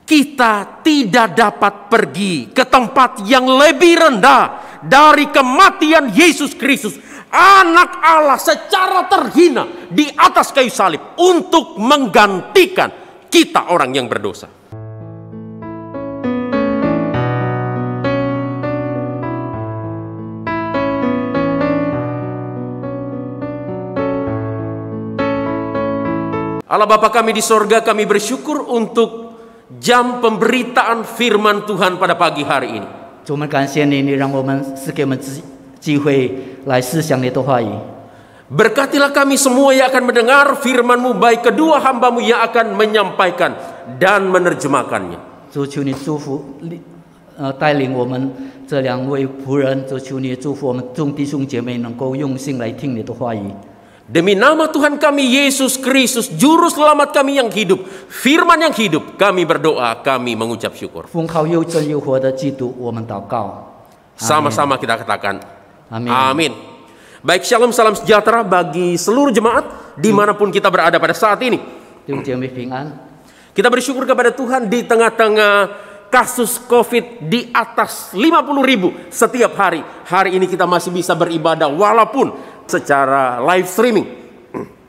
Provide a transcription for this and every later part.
kita tidak dapat pergi ke tempat yang lebih rendah dari kematian Yesus Kristus, Anak Allah secara terhina di atas kayu salib untuk menggantikan kita orang yang berdosa. Allah Bapa kami di sorga, kami bersyukur untuk jam pemberitaan firman Tuhan pada pagi hari ini. 主，我们感谢你，你让我们赐给我们机会来思想你的话语。 Berkatilah kami semua yang akan mendengar firman-Mu, baik kedua hamba-Mu yang akan menyampaikan dan menerjemahkannya. 主，求你祝福带领我们这两位仆人，主，求你祝福我们众弟兄姐妹能够用心来听你的话语。 Demi nama Tuhan kami Yesus Kristus, Juru Selamat kami yang hidup, firman yang hidup, kami berdoa, kami mengucap syukur. 奉靠又真又活的基督，我们祷告。 Sama-sama kita katakan, Amin. Amin. Baik, shalom, salam sejahtera bagi seluruh jemaat dimanapun kita berada pada saat ini. 弟兄姐妹平安。 Kita bersyukur kepada Tuhan di tengah-tengah kasus COVID di atas 50.000 setiap hari. Hari ini kita masih bisa beribadah walaupun secara live streaming.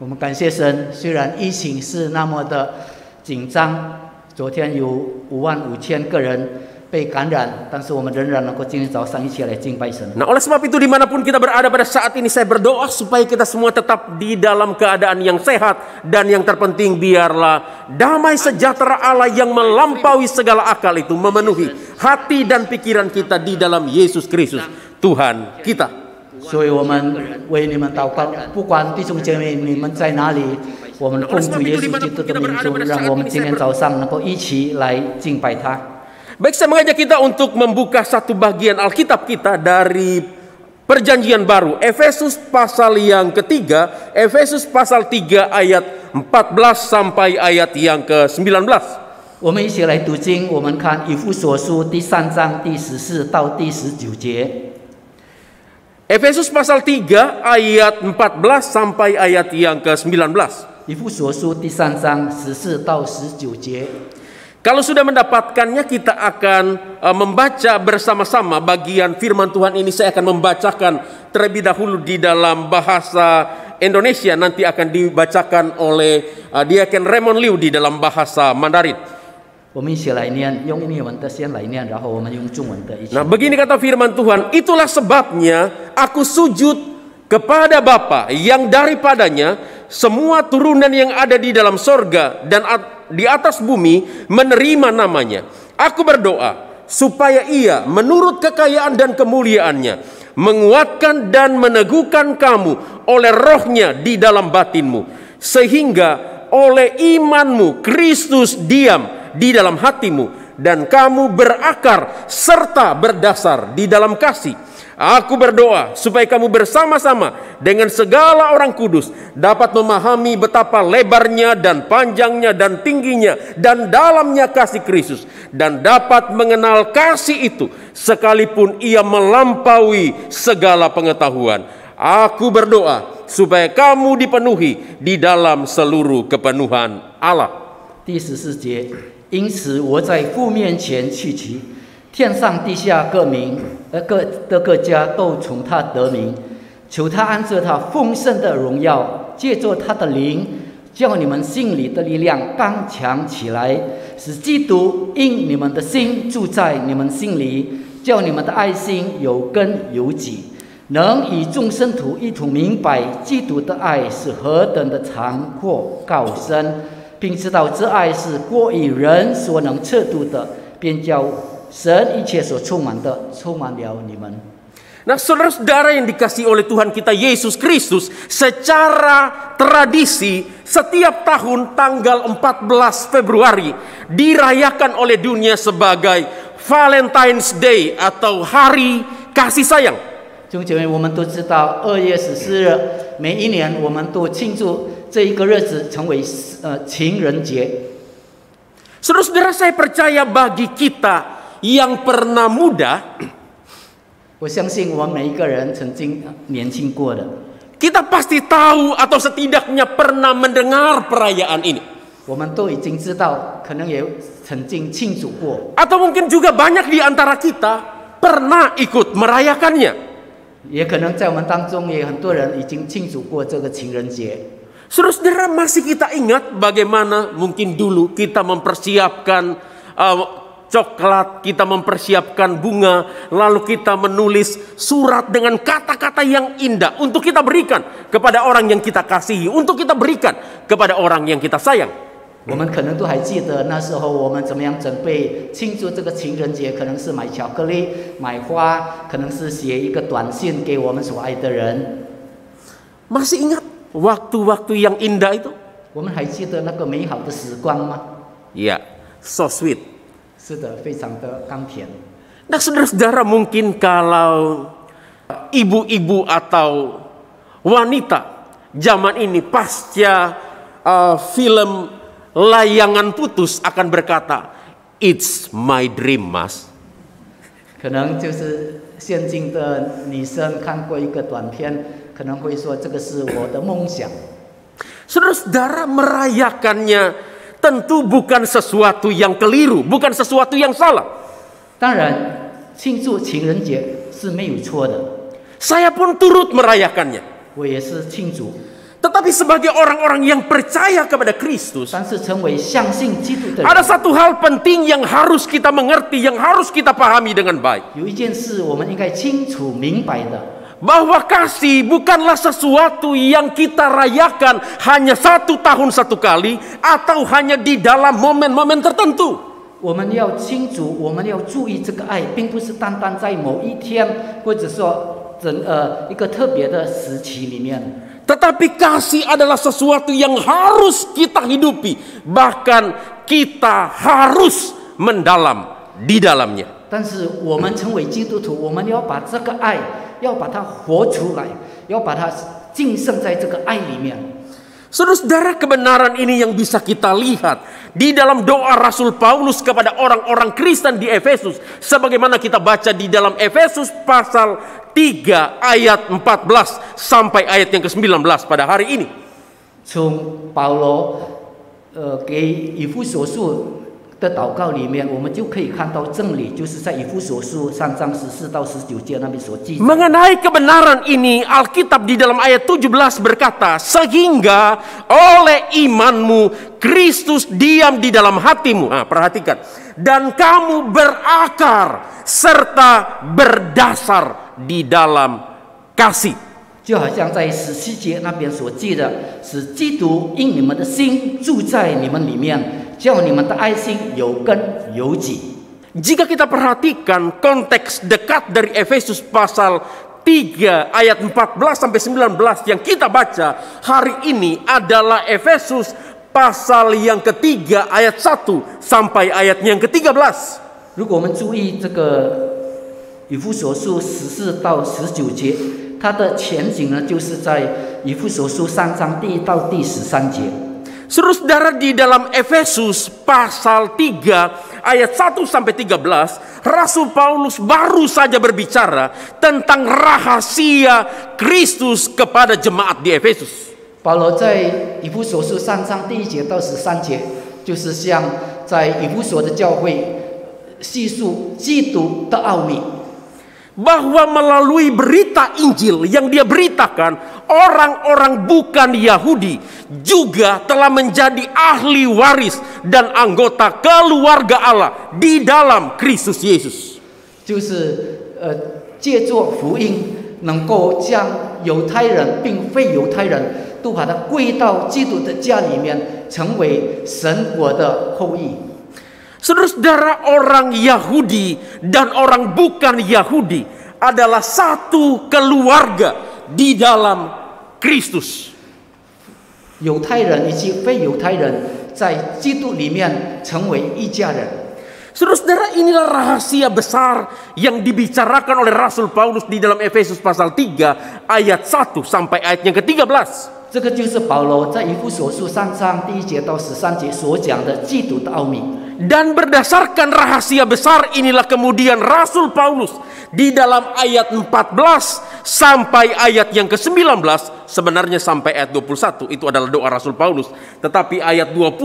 我们感谢神，虽然疫情是那么的紧张，昨天有55000个人被感染，但是我们仍然能够今天早上一起来敬拜神。 Nah, oleh sebab itu dimanapun kita berada pada saat ini, saya berdoa supaya kita semua tetap di dalam keadaan yang sehat, dan yang terpenting biarlah damai sejahtera Allah yang melampaui segala akal itu memenuhi hati dan pikiran kita di dalam Yesus Kristus Tuhan kita. 所以我们为你们祷告，不管弟兄姐妹你们在哪里，我们奉主耶稣基督的名主，让我们今天早上能够一起来敬拜他。 Baik, saya mengajak kita untuk membuka satu bagian Alkitab kita dari Perjanjian Baru, Efesus pasal yang ketiga, Efesus pasal 3 ayat 14 sampai ayat yang ke-19. 我们一起来读经，我们看以弗所书第3章第14到第19节。 Efesus pasal 3 ayat 14 sampai ayat yang ke-19. 以弗所书第3章14到19节。 Kalau sudah mendapatkannya, kita akan membaca bersama-sama bagian firman Tuhan ini. Saya akan membacakan terlebih dahulu di dalam bahasa Indonesia, nanti akan dibacakan oleh Diaken Raymond Liu di dalam bahasa Mandarin. 我们一起来念，用英文的先来念，然后我们用中文的一起。 Nah, begini kata firman Tuhan, itulah sebabnya aku sujud kepada Bapa yang daripadanya semua turunan yang ada di dalam sorga dan di atas bumi menerima namanya. Aku berdoa supaya ia menurut kekayaan dan kemuliaannya menguatkan dan meneguhkan kamu oleh rohnya di dalam batinmu, sehingga oleh imanmu Kristus diam di dalam hatimu dan kamu berakar serta berdasar di dalam kasih. Aku berdoa supaya kamu bersama-sama dengan segala orang kudus dapat memahami betapa lebarnya dan panjangnya dan tingginya dan dalamnya kasih Kristus, dan dapat mengenal kasih itu sekalipun ia melampaui segala pengetahuan. Aku berdoa supaya kamu dipenuhi di dalam seluruh kepenuhan Allah. 第14节，因此我在父面前屈膝，天上地下各家都从他得名，求他按着他丰盛的荣耀，借着他的灵，叫你们心里的力量刚强起来，使基督因你们的心住在你们心里，叫你们的爱心有根有基，能与众圣徒一同明白基督的爱是何等的长阔高深，并知道这爱是过于人所能测度的，便叫神一切所充满的充满了你们。 Nah, saudara-saudara yang dikasihi oleh Tuhan kita Yesus Kristus, secara tradisi setiap tahun tanggal 14 Februari dirayakan oleh dunia sebagai Valentine's Day atau Hari Kasih Sayang. 弟兄姐妹，我们都知道2月14日，每一年我们都庆祝这一个日子成为情人节。 Saudara-saudara, saya percaya bagi kita yang pernah muda, 我相信我们每一个人曾经年轻过的， kita pasti tahu atau setidaknya pernah mendengar perayaan ini. 我们都已经知道，可能也曾经庆祝过。 Atau mungkin juga banyak di antara kita pernah ikut merayakannya. 也可能在我们当中也很多人已经庆祝过这个情人节。 Saudara-saudara, masih kita ingat bagaimana mungkin dulu kita mempersiapkan coklat, kita mempersiapkan bunga, lalu kita menulis surat dengan kata-kata yang indah untuk kita berikan kepada orang yang kita kasihi, untuk kita berikan kepada orang yang kita sayang. 我们可能都还记得那时候我们怎么样准备庆祝这个情人节，可能是买巧克力、买花，可能是写一个短信给我们所爱的人。 Masih ingat waktu-waktu yang indah itu? 我们还记得那个美好的时光吗？ Iya, so sweet. 是的，非常的甘甜。 Nah, saudara-saudara, mungkin kalau ibu-ibu atau wanita zaman ini pasca film Layangan Putus akan berkata, "It's my dream, Mas." 可能就是现今的女生看过一个短片，可能会说这个是我的梦想。 Saudara-saudara, merayakannya tentu bukan sesuatu yang keliru, bukan sesuatu yang salah. 当然，庆祝情人节是没有错的， Saya pun turut merayakannya. 我也是庆祝。 Tetapi sebagai orang-orang yang percaya kepada Kristus, 但是成为相信基督的 ada 人， satu hal penting yang harus kita mengerti, yang harus kita pahami dengan baik. 有一件事我们应该清楚明白的， Bahwa kasih bukanlah sesuatu yang kita rayakan hanya 1 tahun 1 kali atau hanya di dalam momen-momen tertentu. 我们要清楚，我们要注意这个爱，并不是单单在某一天，或者说一个特别的时期里面。 Tetapi kasih adalah sesuatu yang harus kita hidupi, bahkan kita harus mendalam di dalamnya. 但是我们成为基督徒，我们要把这个爱，要把它活出来，要把它浸圣在这个爱里面。 Saudara-saudara, kebenaran ini yang bisa kita lihat di dalam doa Rasul Paulus kepada orang-orang Kristen di Efesus, sebagaimana kita baca di dalam Efesus pasal 3 ayat 14 sampai ayat yang ke-19 pada hari ini. 从保罗给以弗所书的祷告里面，我们就可以看到真理，就是在以弗所书3章14到19节那边所记载。 Mengenai kebenaran ini, Alkitab di dalam ayat 17 berkata, sehingga oleh imanmu Kristus diam di dalam hatimu. Nah, perhatikan. Dan kamu berakar serta berdasar di dalam kasih. 就好像在17节那边所记的，使基督因你们的心住在你们里面，叫你们的爱心有根有基。 Jika kita perhatikan konteks dekat dari Efesus pasal 3 ayat 14 sampai 19 yang kita baca hari ini adalah Efesus pasal yang ketiga ayat 1 sampai ayat yang ke-13. 如果我们注意这个以弗所书14到19节，它的前景呢，就是在以弗所书3章第1到第13节。 Saudara, di dalam Efesus pasal 3 ayat 1 sampai 13, Rasul Paulus baru saja berbicara tentang rahasia Kristus kepada jemaat di Efesus. 保罗在以弗所书3章第1节到13节，就是向在以弗所的教会细述基督的奥秘。 Bahwa melalui berita Injil yang dia beritakan, orang-orang bukan Yahudi juga telah menjadi ahli waris dan anggota keluarga Allah di dalam Kristus Yesus. 就是借着福音，能够将犹太人并非犹太人都把它归到基督的家里面，成为神国的后裔。 Saudara-saudara, orang Yahudi dan orang bukan Yahudi adalah satu keluarga di dalam Kristus. 犹太人以及非犹太人在基督里面成为一家人。 Saudara-saudara, inilah rahasia besar yang dibicarakan oleh Rasul Paulus di dalam Efesus pasal 3 ayat 1 sampai ayat yang ke-13. 这个就是保罗在以弗所书3章第1节到13节所讲的基督的奥秘。Dan berdasarkan rahasia besar inilah kemudian Rasul Paulus di dalam ayat 14 sampai ayat yang ke-19, sebenarnya sampai ayat 21 itu adalah doa Rasul Paulus, tetapi ayat 20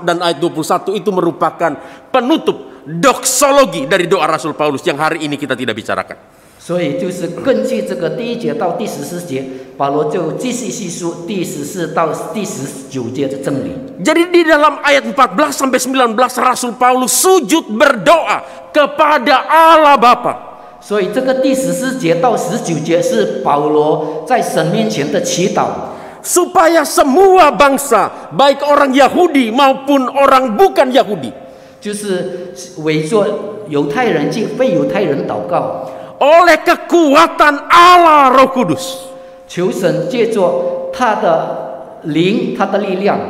dan ayat 21 itu merupakan penutup doksologi dari doa Rasul Paulus yang hari ini kita tidak bicarakan. 所以就是根据这个第1节到第14节，保罗就继续细述第14到第19节的真理。 Jadi di dalam ayat 14 sampai 19 Rasul Paulus sujud berdoa kepada Allah Bapa. 所以这个第14节到19节是保罗在神面前的祈祷， supaya semua bangsa, baik orang Yahudi maupun orang bukan Yahudi, 就是围着犹太人及非犹太人祷告， oleh kekuatan Allah Roh Kudus, 求神借着他的灵、他的力量，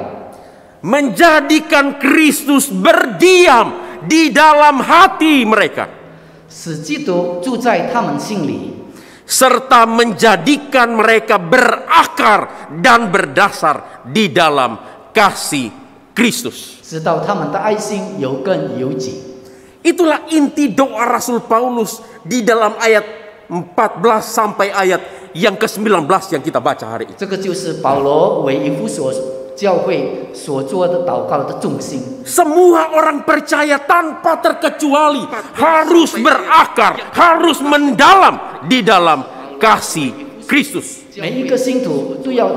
menjadikan Kristus berdiam di dalam hati mereka, 使基督住在他们心里， serta menjadikan mereka berakar dan berdasar di dalam kasih Kristus. 直到他们的爱心有根有基。 Itulah inti doa Rasul Paulus di dalam ayat 14 sampai ayat yang ke-19 yang kita baca hari ini. 这个就是保罗为以弗所教会所做的祷告的重心。 Semua orang percaya tanpa terkecuali harus berakar, harus mendalam di dalam kasih Kristus. 每一个信徒都要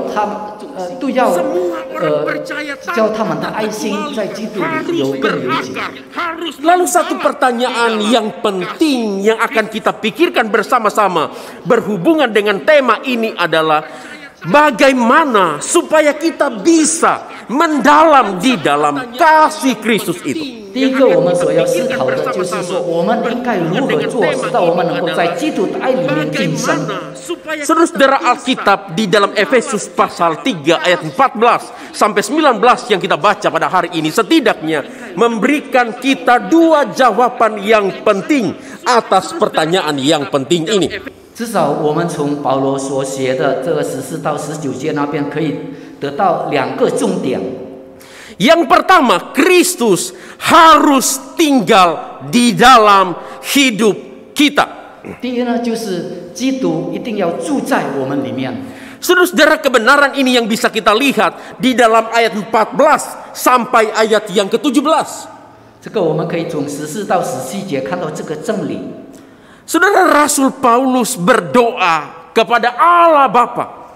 叫他们的爱心在基督里有根有基。 Lalu satu pertanyaan yang penting yang akan kita pikirkan bersama-sama berhubungan dengan tema ini adalah bagaimana supaya kita bisa mendalam di dalam kasih Kristus itu. 第一个我们所要思考的就是说，我们应该如何做，使到我们能够在基督的爱里面晋升。 Saudara Alkitab di dalam Efesus pasal 3 ayat 14 sampai 19 yang kita baca pada hari ini setidaknya memberikan kita dua jawaban yang penting atas pertanyaan yang penting ini. 至少我们从保罗所写的这个14到19节那边可以得到2个重点。 Yang pertama, Kristus harus tinggal di dalam hidup kita. 第一呢，就是基督一定要住在我们里面。 Saudara, kebenaran ini yang bisa kita lihat di dalam ayat 14 sampai ayat yang ke-17. 这个我们可以从14到17节看到这个真理。 Saudara, Rasul Paulus berdoa kepada Allah Bapa.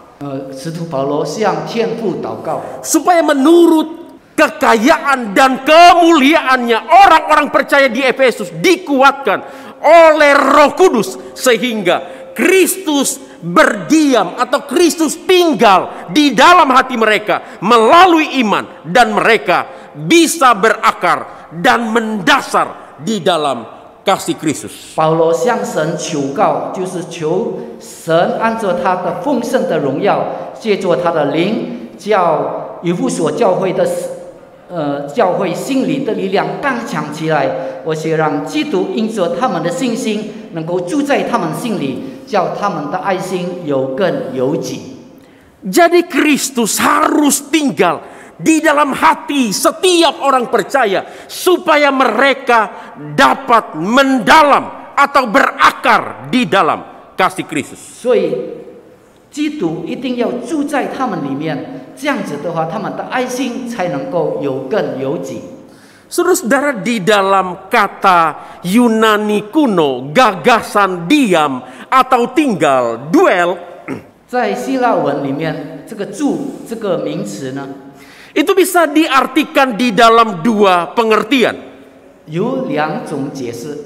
使徒保罗向天父祷告， supaya menurut kekayaan dan kemuliaannya orang-orang percaya di Efesus dikuatkan oleh Roh Kudus sehingga Kristus berdiam atau Kristus tinggal di dalam hati mereka melalui iman dan mereka bisa berakar dan mendasar di dalam kasih Kristus. 保罗向神求告，就是求神按照他的丰盛的荣耀，借着他的灵，叫以弗所教会的教会心里的力量刚强起来，而且让基督因着他们的信心能够住在他们心里，叫他们的爱心有根有基。 Jadi Kristus harus tinggal di dalam hati setiap orang percaya supaya mereka dapat mendalam atau berakar di dalam kasih Kristus. 所以基督一定要住在他们里面，这样子的话，他们的爱心才能够有根有基。 Saudara, di dalam kata Yunani kuno, gagasan diam atau tinggal, duel, 在希腊文里面，这个住这个名词呢， itu bisa diartikan di dalam dua pengertian. 有2种解释。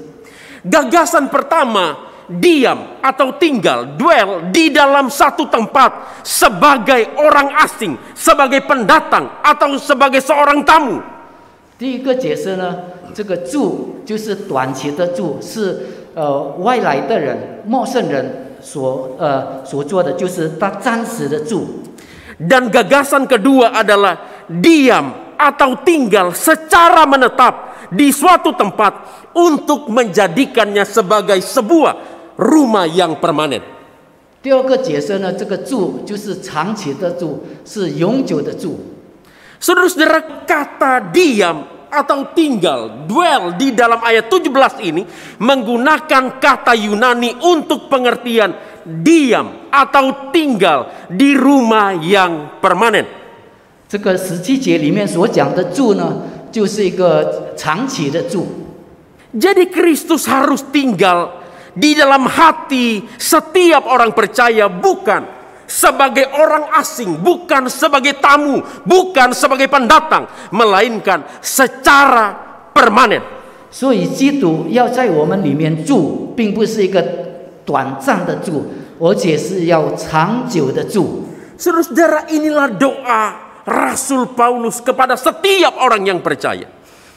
Gagasan pertama, diam atau tinggal, duel di dalam satu tempat sebagai orang asing, sebagai pendatang atau sebagai seorang tamu. 第一个解释呢，这个住就是短期的住，是外来的人、陌生人所做的，就是他暂时的住。 Dan gagasan kedua adalah diam atau tinggal secara menetap di suatu tempat untuk menjadikannya sebagai sebuah rumah yang permanen. 第二个解释呢，这个住就是长期的住，是永久的住。 Saudara-saudara, kata diam atau tinggal, dwell di dalam ayat 17 ini menggunakan kata Yunani untuk pengertian diam atau tinggal di rumah yang permanen. 这个17节里面所讲的住呢，就是一个长期的住。 Jadi Kristus harus tinggal di dalam hati setiap orang percaya, bukan sebagai orang asing, bukan sebagai tamu, bukan sebagai pendatang, melainkan secara permanen. 所以基督要在我们里面住，并不是一个短暂的住，而且是要长久的住。 Saudara-saudara, inilah doa Rasul Paulus kepada setiap orang yang percaya.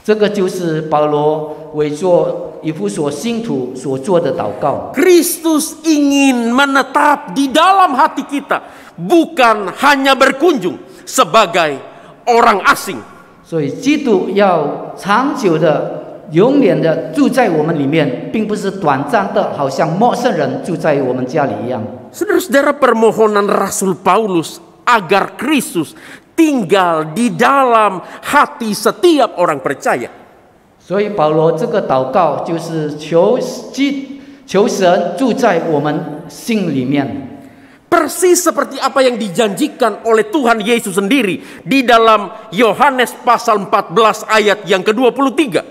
这个就是保罗为做以弗所信徒所做的祷告。 Kristus ingin menetap di dalam hati kita, bukan hanya berkunjung sebagai orang asing. 所以基督要长久的、永远的住在我们里面，并不是短暂的，好像陌生人住在我们家里一样。 Saudara-saudara, permohonan Rasul Paulus agar Kristus tinggal di dalam hati setiap orang percaya. 所以保罗这个祷告就是求神住在我们心里面。 Persis seperti apa yang dijanjikan oleh Tuhan Yesus sendiri di dalam Yohanes pasal 14 ayat yang ke-23.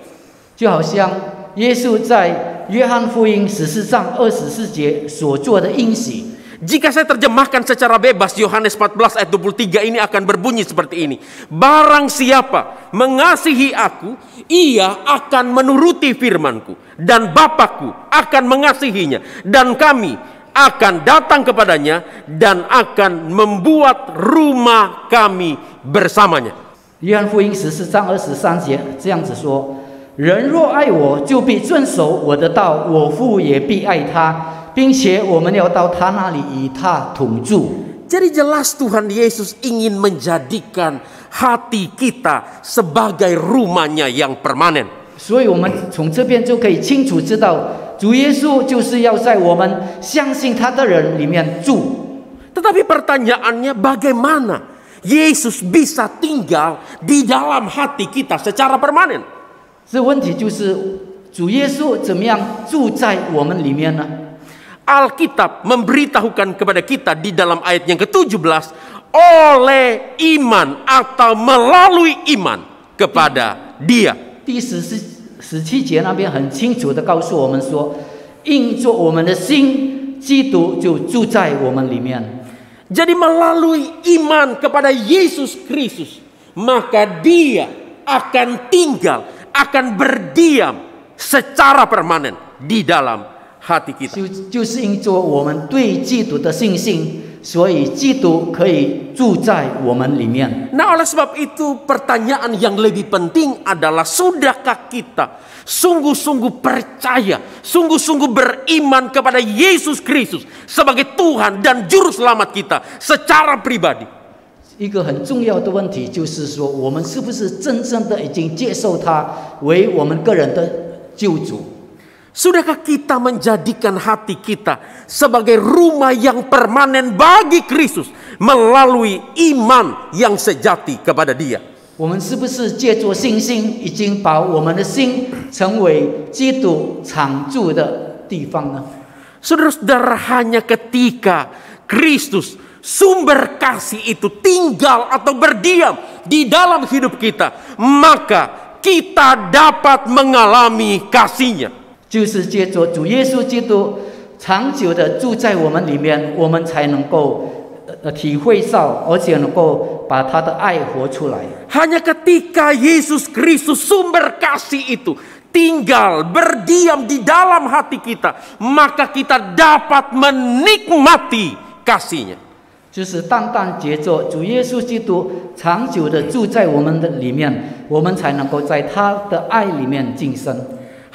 就好像耶稣在约翰福音14章24节所做的应许。 Jika saya terjemahkan secara bebas, Yohanes 14 ayat 23 ini akan berbunyi seperti ini. Barang siapa mengasihi aku, ia akan menuruti firmanku, dan Bapakku akan mengasihinya, dan kami akan datang kepadanya dan akan membuat rumah kami bersamanya. 约翰福音14章23节这样子说：人若爱我，就必遵守我的道，我父也必爱他。 并且我们要到他那里与他同住。 Jadi jelas Tuhan Yesus ingin menjadikan hati kita sebagai rumahnya yang permanen. 所以我们从这边就可以清楚知道，主耶稣就是要在我们相信他的人里面住。 Tetapi pertanyaannya, bagaimana Yesus bisa tinggal di dalam hati kita secara permanen? 这问题就是主耶稣怎么样住在我们里面呢？ Alkitab memberitahukan kepada kita di dalam ayat yang ke-17, oleh iman atau melalui iman kepada Dia. 第17节那边很清楚的告诉我们说，因着我们的心，基督就住在我们里面。 Jadi melalui iman kepada Yesus Kristus, maka Dia akan tinggal, akan berdiam secara permanen di dalam hati kita. 就是因着我们对基督的信心，所以基督可以住在我们里面。 Nah, oleh sebab itu pertanyaan yang lebih penting adalah, sudahkah kita sungguh-sungguh percaya, sungguh-sungguh beriman kepada Yesus Kristus sebagai Tuhan dan Juru Selamat kita secara pribadi? 一个很重要的问题就是说，我们是不是真正的已经接受他为我们个人的救主？ Sudahkah kita menjadikan hati kita sebagai rumah yang permanen bagi Kristus melalui iman yang sejati kepada Dia? 我们是不是借着信心，已经把我们的心成为基督常住的地方呢？ Saudara-saudara, hanya ketika Kristus sumber kasih itu tinggal atau berdiam di dalam hidup kita, maka kita dapat mengalami kasih-Nya. 就是借着主耶稣基督长久的住在我们里面，我们才能够体会到，而且能够把他的爱活出来。 Hanya ketika Yesus Kristus sumber kasih itu tinggal berdiam di dalam hati kita, maka kita dapat menikmati kasih-Nya. 就是单单借着主耶稣基督长久的住在我们的里面，我们才能够在他的爱里面晋升。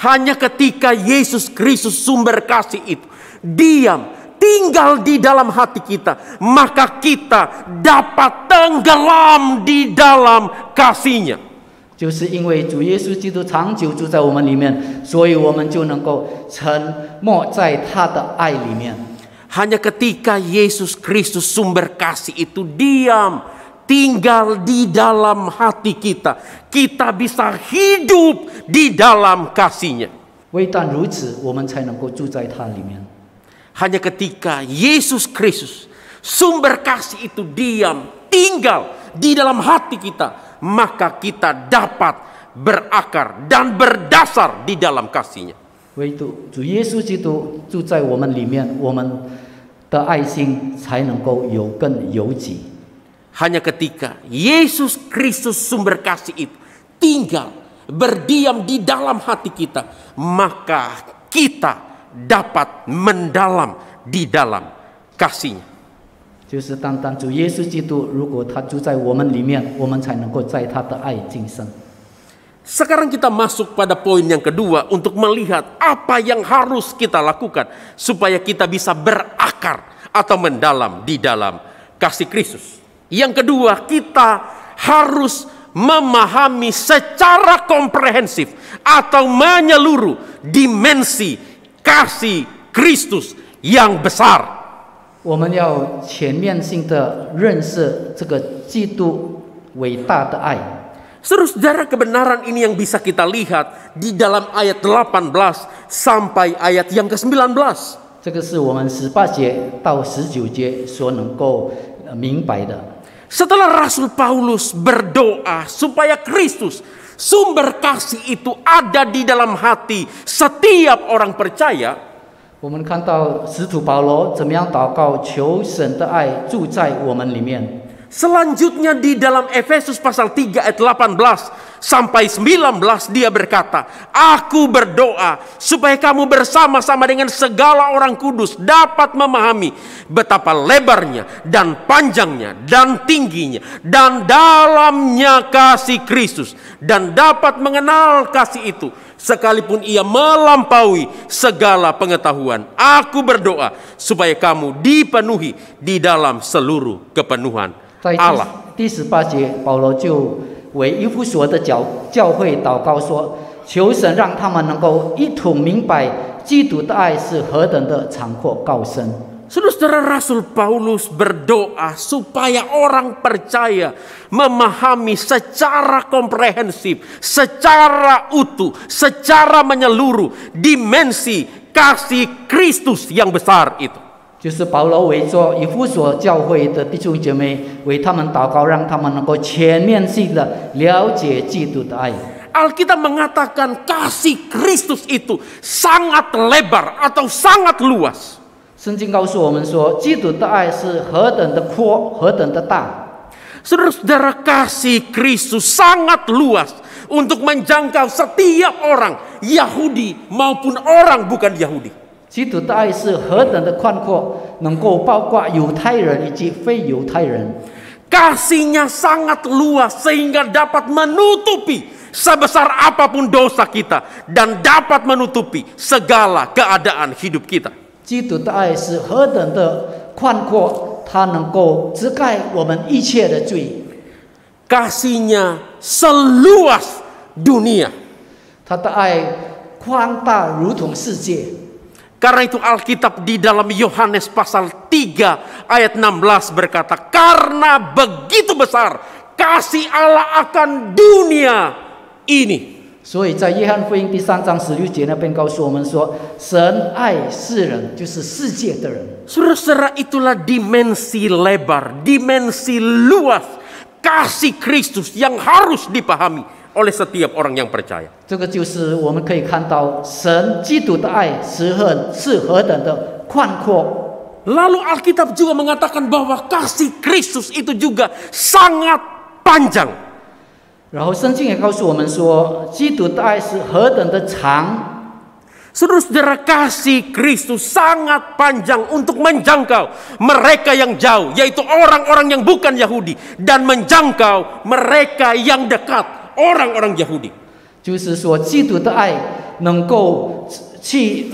Hanya ketika Yesus Kristus sumber kasih itu diam, tinggal di dalam hati kita, maka kita dapat tenggelam di dalam kasih-Nya. 就是因为主耶稣基督长久住在我们里面，所以我们就能够沉没在他的爱里面。 Hanya ketika Yesus Kristus sumber kasih itu diam, tinggal di dalam hati kita. Kita bisa hidup di dalam kasih-Nya. 唯但如此，我们才能够住在它里面。 Hanya ketika Yesus Kristus, sumber kasih itu diam, tinggal di dalam hati kita, maka kita dapat berakar dan berdasar di dalam kasih-Nya. 唯独主耶稣基督住在我们里面，我们的爱心才能够有根有基。 Hanya ketika Yesus Kristus sumber kasih itu tinggal berdiam di dalam hati kita, maka kita dapat mendalam di dalam kasih-Nya. 就是单主耶稣基督，如果他住在我们里面，我们才能够在他的爱今生。 Sekarang kita masuk pada poin yang kedua untuk melihat apa yang harus kita lakukan supaya kita bisa berakar atau mendalam di dalam kasih Kristus. Yang kedua, kita harus memahami secara komprehensif atau menyeluruh dimensi kasih Kristus yang besar. 我们要全面性的认识这个基督伟大的爱。 Saudara-saudara, kebenaran ini yang bisa kita lihat di dalam ayat 18 sampai ayat yang ke-19. 这个是我们18节到19节所能够明白的。 Setelah Rasul Paulus berdoa supaya Kristus, sumber kasih itu ada di dalam hati setiap orang percaya, 我们看到使徒保罗怎么样祷告，求神的爱住在我们里面。 selanjutnya di dalam Efesus pasal 3 ayat 18 sampai 19 dia berkata, aku berdoa supaya kamu bersama-sama dengan segala orang kudus dapat memahami betapa lebarnya dan panjangnya dan tingginya dan dalamnya kasih Kristus, dan dapat mengenal kasih itu sekalipun ia melampaui segala pengetahuan. Aku berdoa supaya kamu dipenuhi di dalam seluruh kepenuhan 在 Allah. 第18节，保罗就为以弗所的教会祷告说：“求神让他们能够一同明白基督的爱是何等的长阔高深。” Saudara, Rasul Paulus berdoa supaya orang percaya memahami secara komprehensif, secara utuh, secara menyeluruh dimensi kasih Kristus yang besar itu. 就是保罗为着以弗所教会的弟兄姐妹，为他们祷告，让他们能够全面性的了解基督的爱。 Alkitab mengatakan kasih Kristus itu sangat lebar atau sangat luas. 圣经告诉我们说，基督的爱是何等的阔，何等的大。 Saudara-saudara, kasih Kristus sangat luas untuk menjangkau setiap orang, Yahudi maupun orang bukan Yahudi. 基督的爱是何等的宽阔，能够包括犹太人以及非犹太人。 Kasih-Nya sangat luas sehingga dapat menutupi sebesar apapun dosa kita dan dapat menutupi segala keadaan hidup kita. 基督的爱是何等的宽阔，它能够遮盖我们一切的罪。 Kasih-Nya seluas dunia. 他的爱宽大如同世界。 Karena itu Alkitab di dalam Yohanes pasal 3 ayat 16 berkata, karena begitu besar kasih Allah akan dunia ini. 所以在约翰福音第3章16节那边告诉我们说，神爱世人，就是世界的人。 Saudara-saudara, itulah dimensi lebar, dimensi luas kasih Kristus yang harus dipahami oleh setiap orang yang percaya. 这个就是我们可以看到神基督的爱是何等的宽阔。 Lalu Alkitab juga mengatakan bahwa kasih Kristus itu juga sangat panjang. 然后圣经也告诉我们说，基督的爱是何等的长。 Saudara-saudara, kasih Kristus sangat panjang untuk menjangkau mereka yang jauh, yaitu orang-orang yang bukan Yahudi, dan menjangkau mereka yang dekat, orang-orang Yahudi. 就是说，基督的爱能够去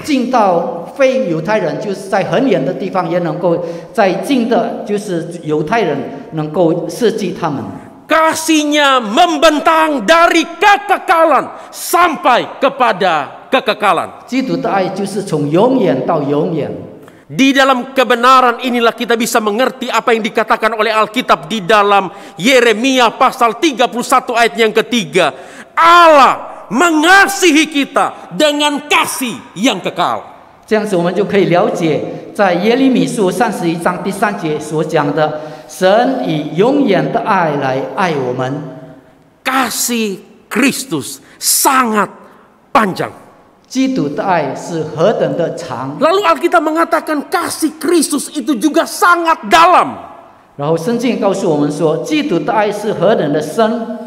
进到非犹太人，就是在很远的地方，也能够在近的，就是犹太人能够设计他们。 Kasih-Nya membentang dari kekekalan sampai kepada kekekalan. 基督的爱就是从永远到永远。Di dalam kebenaran inilah kita bisa mengerti apa yang dikatakan oleh Alkitab di dalam Yeremia pasal 31 ayat yang ketiga. Allah mengasihi kita dengan kasih yang kekal. 这样子我们就可以了解，在耶利米书31章第3节所讲的，神以永远的爱来爱我们。 Kasih Kristus sangat panjang. 基督的爱是何等的长， Lalu Alkitab mengatakan kasih Kristus itu juga sangat dalam. 然后圣经告诉我们说，基督的爱是何等的深。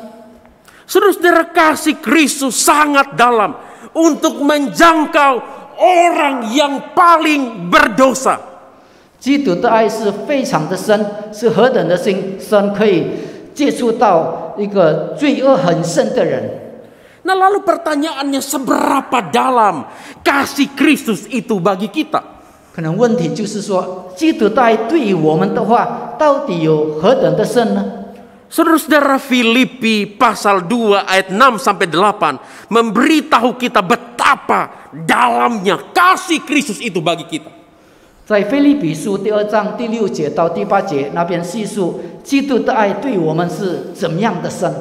Saudara, kasih Kristus sangat dalam untuk menjangkau orang yang paling berdosa. 基督的爱是非常的深，是何等的深，可以接触到一个罪恶很深的人。 Nah, lalu pertanyaannya, seberapa dalam kasih Kristus itu bagi kita? 可能问题就是说，基督的爱对于我们的话，到底有何等的深呢？ Saudara-saudara, Filipi pasal 2 ayat 6 sampai 8 memberitahu kita betapa dalamnya kasih Kristus itu bagi kita. 在腓立比书第2章第6节到第8节那边细述基督的爱对我们是怎么样的深。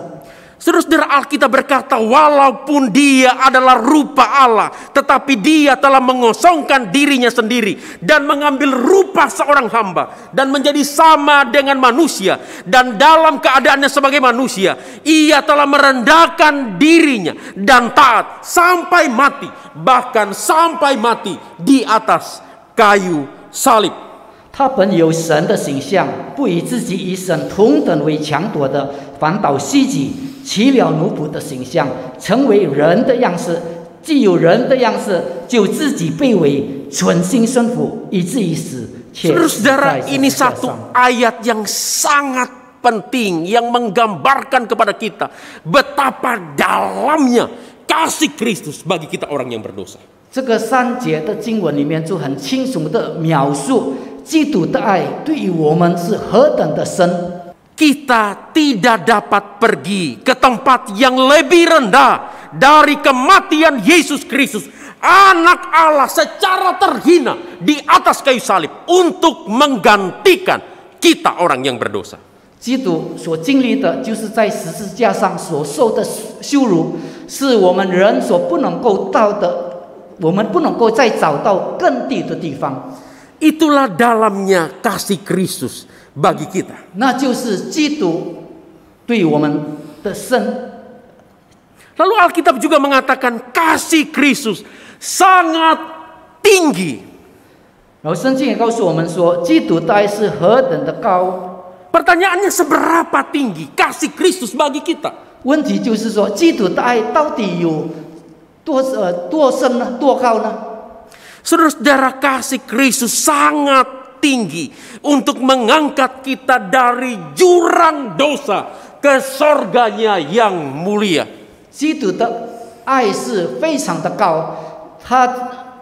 Saudara-saudara, Alkitab berkata, walaupun dia adalah rupa Allah, tetapi dia telah mengosongkan dirinya sendiri dan mengambil rupa seorang hamba dan menjadi sama dengan manusia, dan dalam keadaannya sebagai manusia ia telah merendahkan dirinya dan taat sampai mati, bahkan sampai mati di atas kayu salib. 他本有神的形象，不以自己与神同等为强夺的，反倒虚己，取了奴仆的形象，成为人的样式。既有人的样式，就自己卑微，存心顺服，以至于死，且死在 Saudara, 十 ini 字架 satu 上。 ayat yang sangat penting yang menggambarkan kepada kita betapa dalamnya kasih Kristus bagi kita orang yang berdosa. 这个3节的经文里面就很清楚的描述基督的爱对于我们是何等的深。 Kita tidak dapat pergi ke tempat yang lebih rendah dari kematian Yesus Kristus, anak Allah secara terhina di atas kayu salib untuk menggantikan kita orang yang berdosa. 基督所经历的就是在十字架上所受的羞辱，是我们人所不能够到的，我们不能够再找到更低的地方。 Itulah dalamnya kasih Kristus bagi kita. 那就是基督对我们的深。 Lalu Alkitab juga mengatakan kasih Kristus sangat tinggi. 然后圣经也告诉我们说，基督的爱是何等的高。 Pertanyaannya, seberapa tinggi kasih Kristus bagi kita? 问题就是说，基督的爱到底有多深呢？多高呢？ Saudara-saudara, kasih Kristus sangat tinggi untuk mengangkat kita dari jurang dosa ke sorganya yang mulia. 基督的爱是非常的高，他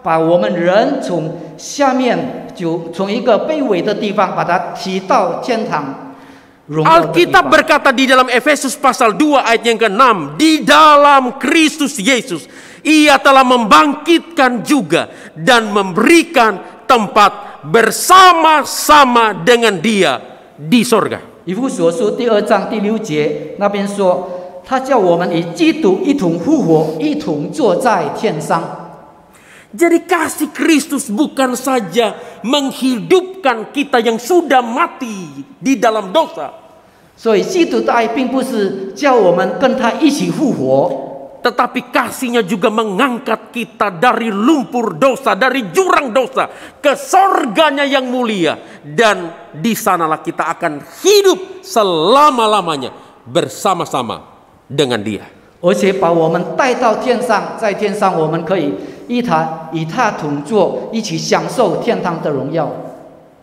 把我们人从下面就从一个卑微的地方，把他提到天堂。 Alkitab berkata di dalam Efesus pasal 2 ayat yang ke-6, di dalam Kristus Yesus ia telah membangkitkan juga dan memberikan tempat bersama-sama dengan dia di sorga. 以弗所书第2章第6节那边说，他叫我们与基督一同复活，一同坐在天上。 Jadi kasih Kristus bukan saja menghidupkan kita yang sudah mati di dalam dosa. 所以基督的爱并不是叫我们跟他一起复活， Tetapi kasihnya juga mengangkat kita dari lumpur dosa, dari jurang dosa ke sorganya yang mulia. Dan di sanalah kita akan hidup selama-lamanya bersama-sama dengan dia. 而且把我们带到天上，在天上我们可以与他同坐，一起享受天堂的荣耀。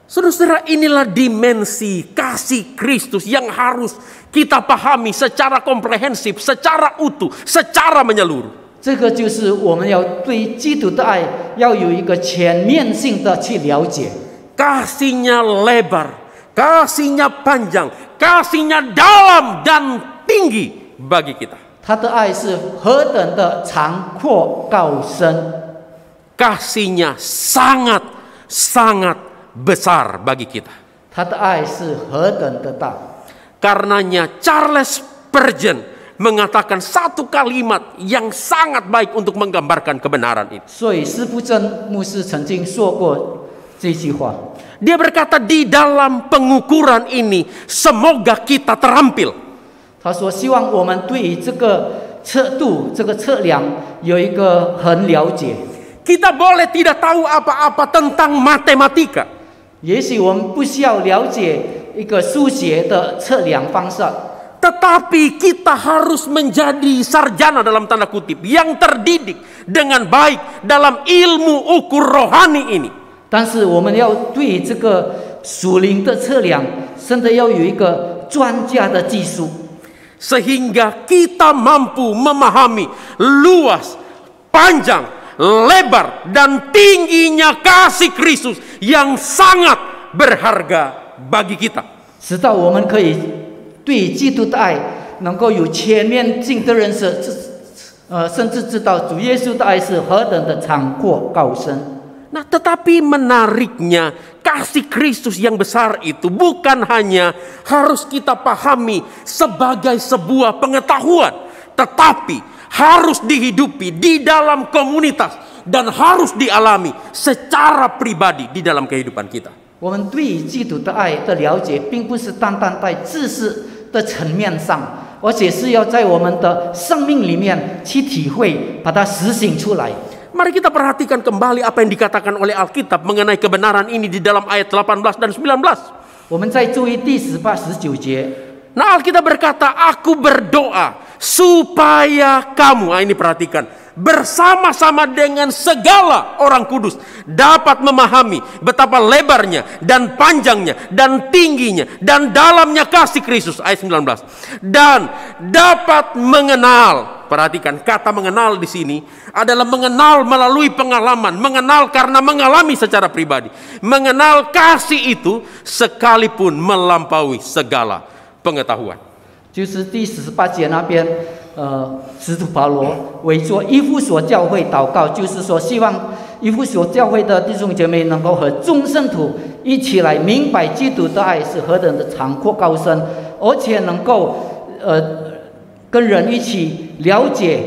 Saudara-saudara, inilah dimensi kasih Kristus yang harus kita pahami secara komprehensif, secara utuh, secara menyeluruh. 这个就是我们要对基督的爱要有一个全面性的去了解。 Kasihnya lebar, kasihnya panjang, kasihnya dalam dan tinggi bagi kita. 他的爱是何等的长阔高深， Kasihnya sangat sangat besar bagi kita. 他的爱是何等的大。 Karenanya Charles Spurgeon mengatakan satu kalimat yang sangat baik untuk menggambarkan kebenaran ini. 所以施布真牧师曾经说过这句话。 Dia berkata, di dalam pengukuran ini semoga kita terampil. 他说：“希望我们对于这个测度、这个测量有一个很了解。 Kita boleh tidak tahu apa-apa tentang matematika. 也许我们不需要了解一个数学的测量方式， Tetapi kita harus menjadi sarjana dalam tanda kutip yang terdidik dengan baik dalam ilmu ukur rohani ini. 但是我们要对这个属灵的测量，真的要有一个专家的技术。” Sehingga kita mampu memahami luas, panjang, lebar, dan tingginya kasih Kristus yang sangat berharga bagi kita. 直到我们可以对基督的爱能够有全面性的认识，甚至知道主耶稣的爱是何等的广阔高深。 Nah, tetapi menariknya kasih Kristus yang besar itu bukan hanya harus kita pahami sebagai sebuah pengetahuan, tetapi harus dihidupi di dalam komunitas dan harus dialami secara pribadi di dalam kehidupan kita. 我们对基督的爱的了解，并不是单单在知识的层面上，而且是要在我们的生命里面去体会，把它实行出来。 Mari kita perhatikan kembali apa yang dikatakan oleh Alkitab mengenai kebenaran ini di dalam ayat 18 dan 19. 我们再注意第18、19节。 Nah, Alkitab berkata, aku berdoa supaya kamu, ini perhatikan, bersama-sama dengan segala orang kudus dapat memahami betapa lebarnya dan panjangnya dan tingginya dan dalamnya kasih Kristus, ayat 19, dan dapat mengenal. Perhatikan, kata mengenal di sini adalah mengenal melalui pengalaman, mengenal karena mengalami secara pribadi, mengenal kasih itu sekalipun melampaui segala pengetahuan. 就是第18节那边，使徒保罗为做以弗所教会祷告，就是说希望以弗所教会的弟兄姐妹能够和众圣徒一起来明白基督的爱是何等的长阔高深，而且能够跟人一起了解、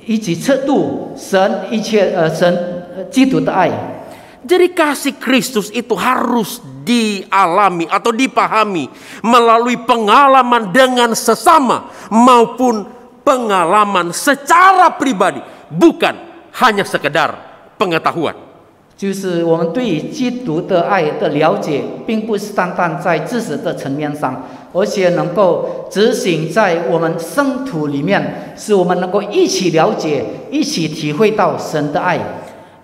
一起测度神一切神基督的爱。 Jadi kasih Kristus itu harus dialami atau dipahami melalui pengalaman dengan sesama maupun pengalaman secara pribadi, bukan hanya sekedar pengetahuan. 就是我们对基督的爱的了解，并不是单单在知识的层面上，而且能够执行在我们圣徒里面，使我们能够一起了解、一起体会到神的爱。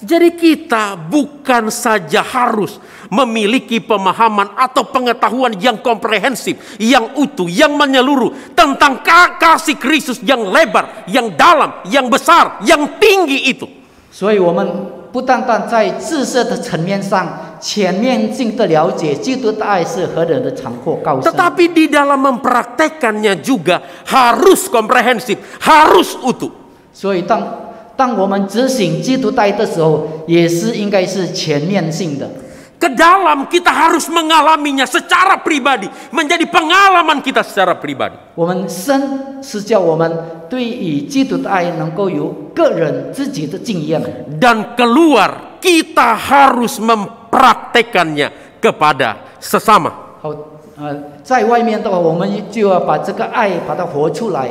Jadi kita bukan saja harus memiliki pemahaman atau pengetahuan yang komprehensif, yang utuh, yang menyeluruh tentang kasih Kristus yang lebar, yang dalam, yang besar, yang tinggi itu. 所以我们不单单在知识的层面上全面性的了解基督的爱是何等的长阔高深， Tetapi di dalam mempraktekannya juga harus komprehensif, harus utuh. 所以当我们执行基督的爱的时候，也是应该是全面性的。 Ke dalam kita harus mengalaminya secara pribadi, menjadi pengalaman kita secara pribadi. 我们生是叫我们对于基督的爱能够有个人自己的经验， Dan keluar kita harus mempraktekannya kepada sesama. 好，在外面的话，我们就要把这个爱把它活出来。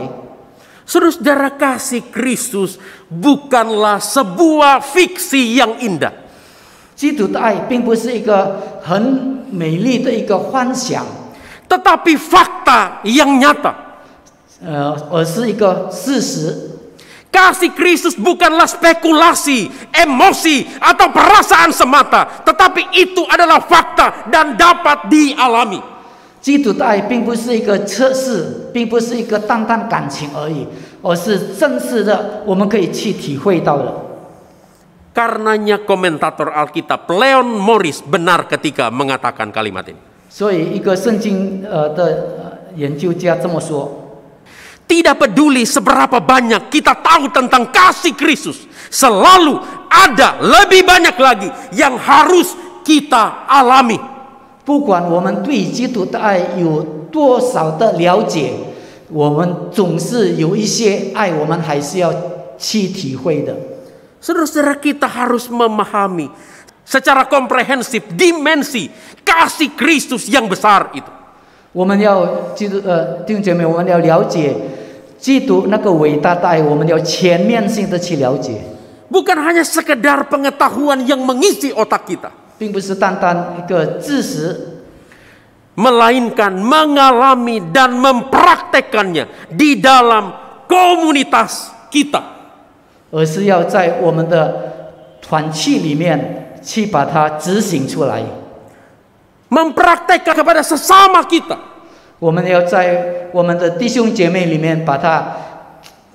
Saudara, kasih Kristus bukanlah sebuah fiksi yang indah. 基督的爱并不是一个很美丽的一个幻想， Tetapi fakta yang nyata. 而是一个事实。 Kasih Kristus bukanlah spekulasi, emosi, atau perasaan semata, tetapi itu adalah fakta dan dapat dialami. 基督的爱并不是一个测试，并不是一个单单感情而已，而是真实的，我们可以去体会到的。 Karenanya komentator Alkitab Leon Morris benar ketika mengatakan kalimat ini. 所以，一个圣经的研究家这么说。 Tidak peduli seberapa banyak kita tahu tentang kasih Kristus, selalu ada lebih banyak lagi yang harus kita alami. 不管我们对基督的爱有多少的了解，我们总是有一些爱，我们还是要去体会的。 Saudara-saudara, kita harus memahami secara komprehensif dimensi kasih Kristus yang besar itu. 我们要弟兄姐妹，我们要了解基督那个伟大的爱，我们要全面性的去了解， Bukan hanya sekedar pengetahuan yang mengisi otak kita, 并不是单单一个知识， melainkan mengalami dan mempraktekannya di dalam komunitas kita. 而是要在我们的团契里面去把它执行出来。 Mempraktekkan kepada sesama kita. 我们要在我们的弟兄姐妹里面把它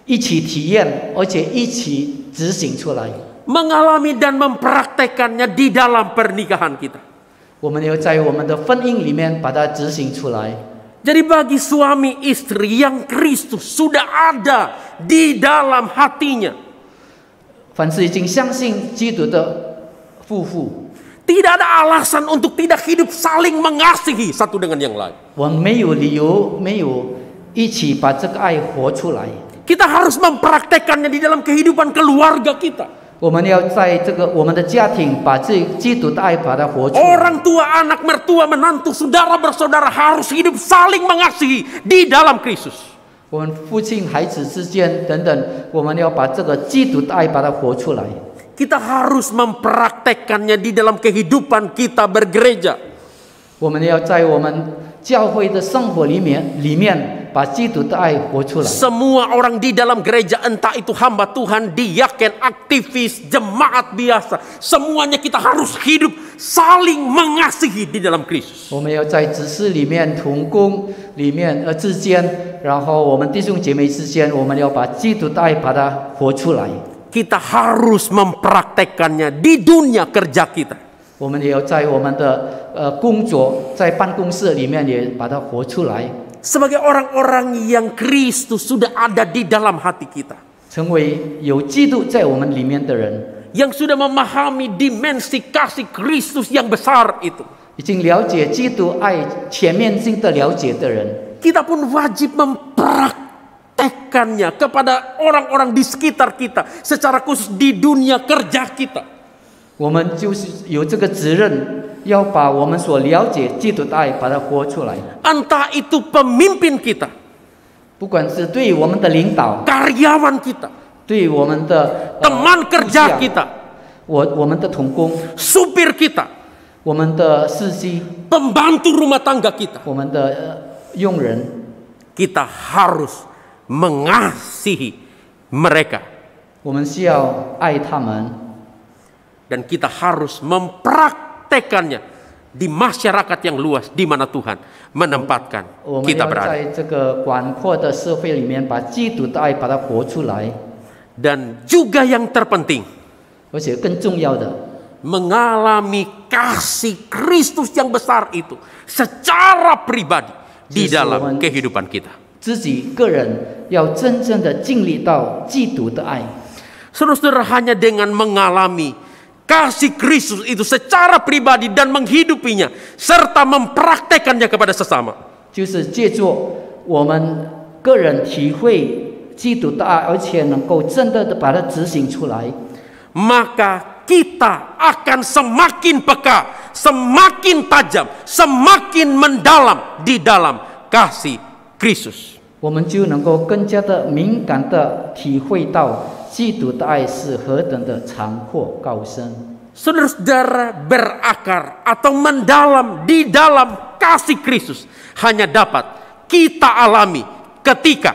一起体验，而且一起执行出来。 Mengalami dan mempraktekannya di dalam pernikahan kita. 我们要在我们的婚姻里面把它执行出来。 Jadi bagi suami istri yang Kristus sudah ada di dalam hatinya, 凡是已经相信基督的夫妇， tidak ada alasan untuk tidak hidup saling mengasihi satu dengan yang lain. 我们没有理由没有一起把这个爱活出来。 Kita harus mempraktekannya di dalam kehidupan keluarga kita. 我们要在这个我们的家庭把这基督的爱把它活出来。 Orang tua, anak, mertua, menantu, saudara bersaudara harus hidup saling mengasihi di dalam Kristus. 我们父亲、孩子之间等等，我们要把这个基督的爱把它活出来。 Kita harus mempraktekkannya di dalam kehidupan kita bergereja. 我们要在我们教会的生活里面把基督的爱活出来。 Semua orang di dalam gereja, entah itu hamba Tuhan, diaken, aktivis, jemaat biasa, semuanya kita harus hidup saling mengasihi di dalam Kristus. 我们要在执事里面、同工里面之间，然后我们弟兄姐妹之间，我们要把基督的爱把它活出来。 Kita harus mempraktekkannya di dunia kerja kita. 我们也要在我们的工作，在办公室里面也把它活出来。 Sebagai orang-orang yang Kristus sudah ada di dalam hati kita, 成为有基督在我们里面的人， yang sudah memahami dimensi kasih Kristus yang besar itu, 已经了解基督爱全面性的了解的人， kita pun wajib mempraktekkannya kepada orang-orang di sekitar kita, secara khusus di dunia kerja kita. 我们就是有这个责任，要把我们所了解基督的爱把它活出来。 Entah itu pemimpin kita, 不管是对我们的领导， karyawan kita, 对我们的 teman kerja kita, 我们的同工， supir kita, 我们的司机， pembantu rumah tangga kita, 我们的佣人， kita harus mengasihi mereka. 我们需要爱他们。 Dan kita harus mempraktekannya di masyarakat yang luas di mana Tuhan menempatkan 我们 kita 要 berada. 在这个广阔的社会里面，把基督的爱把它活出来， Dan juga yang terpenting, 而且更重要的， mengalami kasih Kristus yang besar itu secara pribadi di dalam kehidupan kita. 自己个人要真正的经历到基督的爱。 Saudara-saudara, hanya dengan mengalami kasih Kristus itu secara pribadi dan menghidupinya serta mempraktekannya kepada sesama, 就是借助我们个人体会基督的爱，而且能够真的把它执行出来， maka kita akan semakin peka, semakin tajam, semakin mendalam di dalam kasih Kristus. 我们就能够更加的敏感的体会到基督的爱是何等的长阔高深。 Saudara-saudara, berakar atau mendalam di dalam kasih Kristus hanya dapat kita alami ketika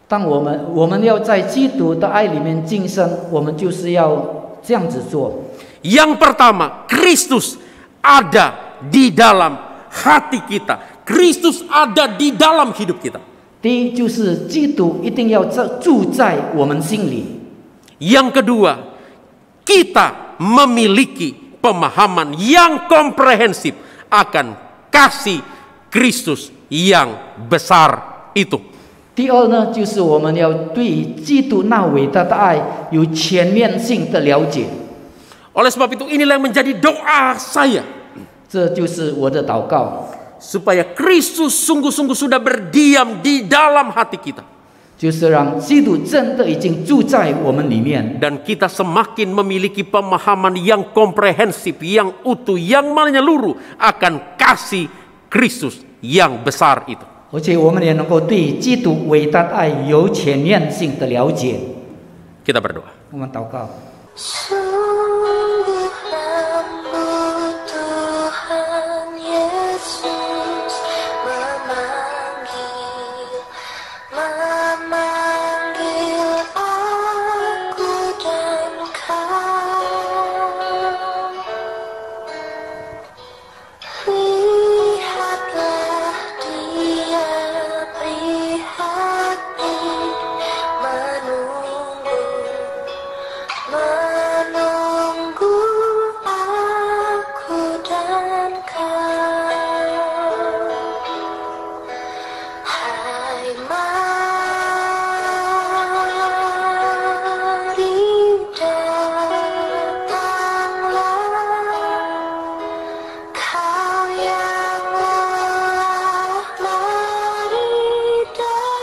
当我们要在基督的爱里面晋升，我们就是要这样子做。 yang pertama, Kristus ada di dalam hati kita. Kristus ada di dalam hidup kita. 第一就是基督一定要住在我们心里。 Yang kedua, kita memiliki pemahaman yang komprehensif akan kasih Kristus yang besar itu. 第二呢，就是我们要对基督那伟大的爱有全面性的了解。Oleh sebab itu inilah yang menjadi doa saya. 这就是我的祷告， Supaya Kristus sungguh-sungguh sudah berdiam di dalam hati kita. 就是让基督真的已经住在我们里面， Dan kita semakin memiliki pemahaman yang komprehensif, yang utuh, yang menyeluruh akan kasih Kristus yang besar itu. 而且我们也能够对基督伟大的爱有全面性的了解。 Kita berdoa. 我们祷告。 Sungguh lembut Tuhan Yesus memanggil aku dan kau. Lihatlah Dia prihatin menunggu aku dan kau. Hai mari datanglah, kau yang lelah, mari datanglah.